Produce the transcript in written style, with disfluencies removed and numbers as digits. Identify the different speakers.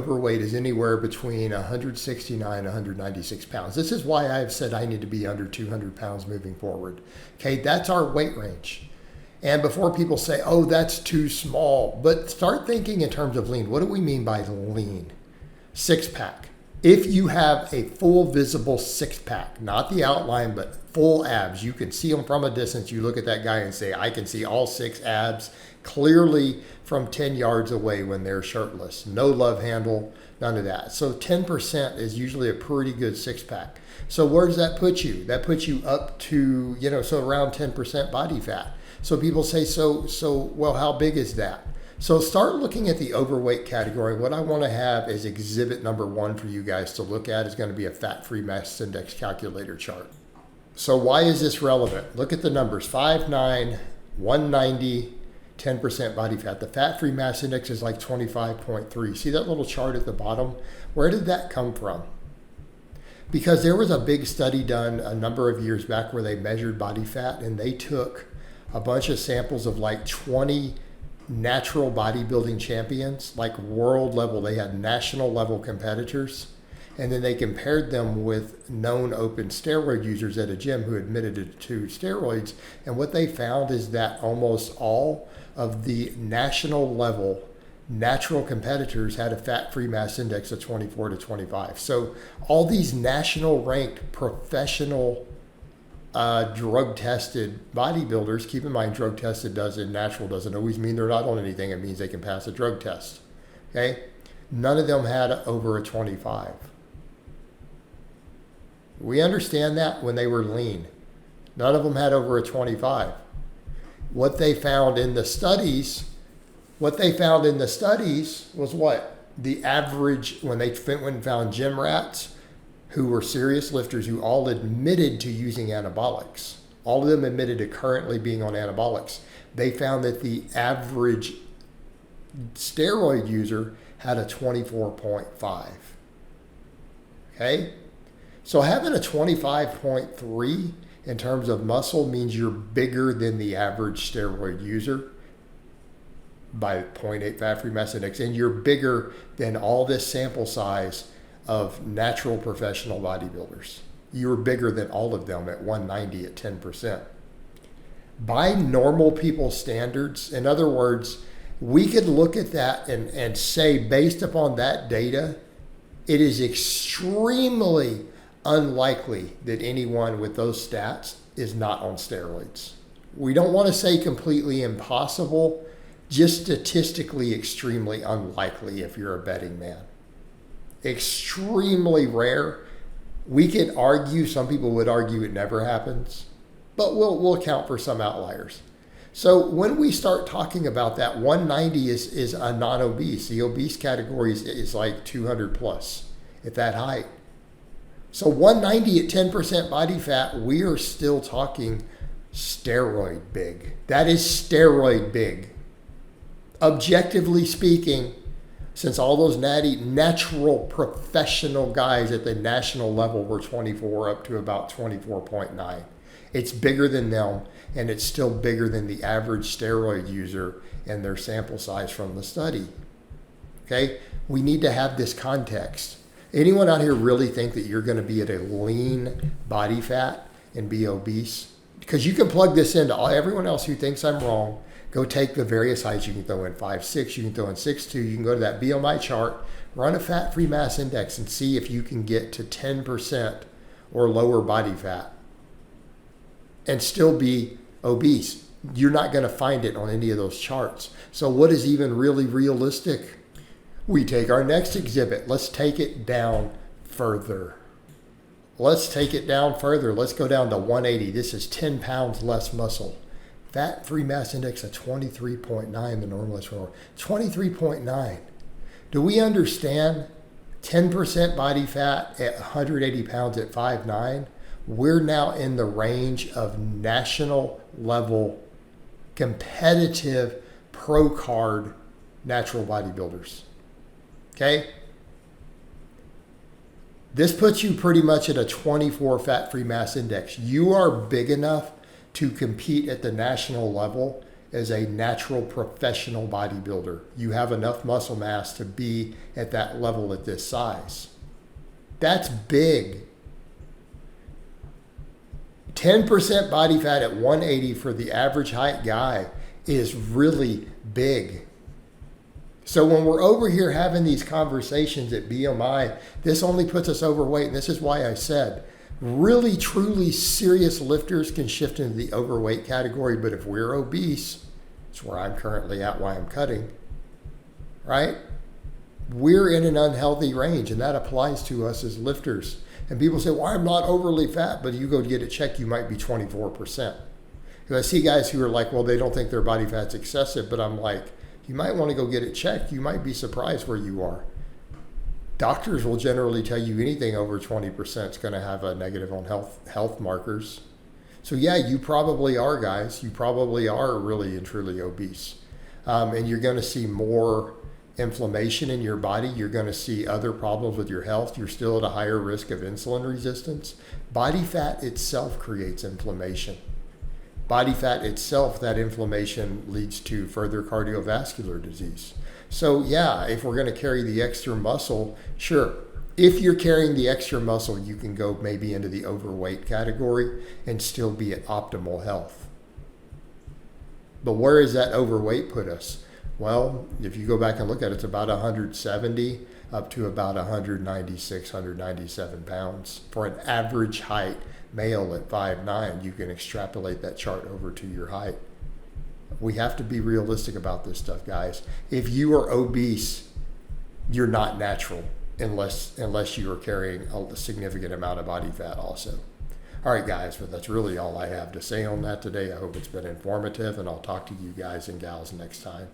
Speaker 1: overweight is anywhere between 169 and 196 pounds. This is why I've said I need to be under 200 pounds moving forward. Okay, that's our weight range. And before people say, oh, that's too small, but start thinking in terms of lean. What do we mean by lean? Six pack. If you have a full visible six pack, not the outline, but full abs, you can see them from a distance. You look at that guy and say, I can see all six abs clearly from 10 yards away when they're shirtless. No love handle, none of that. So 10% is usually a pretty good six pack. So where does that put you? That puts you up to, so around 10% body fat. So people say, well, how big is that? So start looking at the overweight category. What I want to have is exhibit number 1 for you guys to look at is going to be a fat-free mass index calculator chart. So why is this relevant? Look at the numbers, 5'9", 190, 10% body fat. The fat-free mass index is like 25.3. See that little chart at the bottom? Where did that come from? Because there was a big study done a number of years back where they measured body fat, and they took a bunch of samples of like 20 natural bodybuilding champions, like world level. They had national level competitors, and then they compared them with known open steroid users at a gym who admitted to steroids. And what they found is that almost all of the national level natural competitors had a fat-free mass index of 24 to 25. So all these national ranked professional drug-tested bodybuilders, keep in mind drug-tested natural doesn't always mean they're not on anything. It means they can pass a drug test. Okay? None of them had over a 25. We understand that when they were lean. None of them had over a 25. What they found in the studies was what? The average, when they went and found gym rats who were serious lifters who all admitted to using anabolics. All of them admitted to currently being on anabolics. They found that the average steroid user had a 24.5. Okay? So having a 25.3 in terms of muscle means you're bigger than the average steroid user by 0.8 fat-free mass index, and you're bigger than all this sample size of natural professional bodybuilders. You were bigger than all of them at 190 at 10%. By normal people's standards, in other words, we could look at that and say, based upon that data, it is extremely unlikely that anyone with those stats is not on steroids. We don't want to say completely impossible, just statistically extremely unlikely if you're a betting man. Extremely rare. We could argue, some people would argue it never happens, but we'll account for some outliers. So when we start talking about that, 190 is a non-obese. The obese category is like 200 plus at that height. So 190 at 10% body fat, we are still talking steroid big. That is steroid big. Objectively speaking, since all those natural professional guys at the national level were 24 up to about 24.9. It's bigger than them, and it's still bigger than the average steroid user and their sample size from the study. Okay? We need to have this context. Anyone out here really think that you're going to be at a lean body fat and be obese? Because you can plug this into everyone else who thinks I'm wrong. Go take the various heights. You can throw in 5'6", you can throw in 6'2", you can go to that BMI chart, run a fat-free mass index and see if you can get to 10% or lower body fat and still be obese. You're not going to find it on any of those charts. So what is even really realistic? We take our next exhibit. Let's take it down further. Let's take it down further. Let's go down to 180. This is 10 pounds less muscle. Fat-free mass index of 23.9, the normalist score. 23.9. Do we understand 10% body fat at 180 pounds at 5'9"? We're now in the range of national level competitive pro card natural bodybuilders. Okay? This puts you pretty much at a 24 fat-free mass index. You are big enough to compete at the national level as a natural professional bodybuilder. You have enough muscle mass to be at that level at this size. That's big. 10% body fat at 180 for the average height guy is really big. So when we're over here having these conversations at BMI, this only puts us overweight. And this is why I said, really, truly serious lifters can shift into the overweight category. But if we're obese, it's where I'm currently at, why I'm cutting, right? We're in an unhealthy range, and that applies to us as lifters. And people say, well, I'm not overly fat, but you go to get it checked, you might be 24%. Because I see guys who are like, well, they don't think their body fat's excessive, but I'm like, you might want to go get it checked. You might be surprised where you are. Doctors will generally tell you anything over 20% is going to have a negative on health markers. So yeah, you probably are, guys. You probably are really and truly obese. And you're going to see more inflammation in your body. You're going to see other problems with your health. You're still at a higher risk of insulin resistance. Body fat itself creates inflammation. Body fat itself, that inflammation leads to further cardiovascular disease. So yeah, if we're going to carry the extra muscle, sure. If you're carrying the extra muscle, you can go maybe into the overweight category and still be at optimal health. But where does that overweight put us? Well, if you go back and look at it, it's about 170 up to about 196, 197 pounds for an average height male at 5'9". You can extrapolate that chart over to your height. We have to be realistic about this stuff, guys. If you are obese, you're not natural unless you are carrying a significant amount of body fat also. All right, guys, but that's really all I have to say on that today. I hope it's been informative, and I'll talk to you guys and gals next time.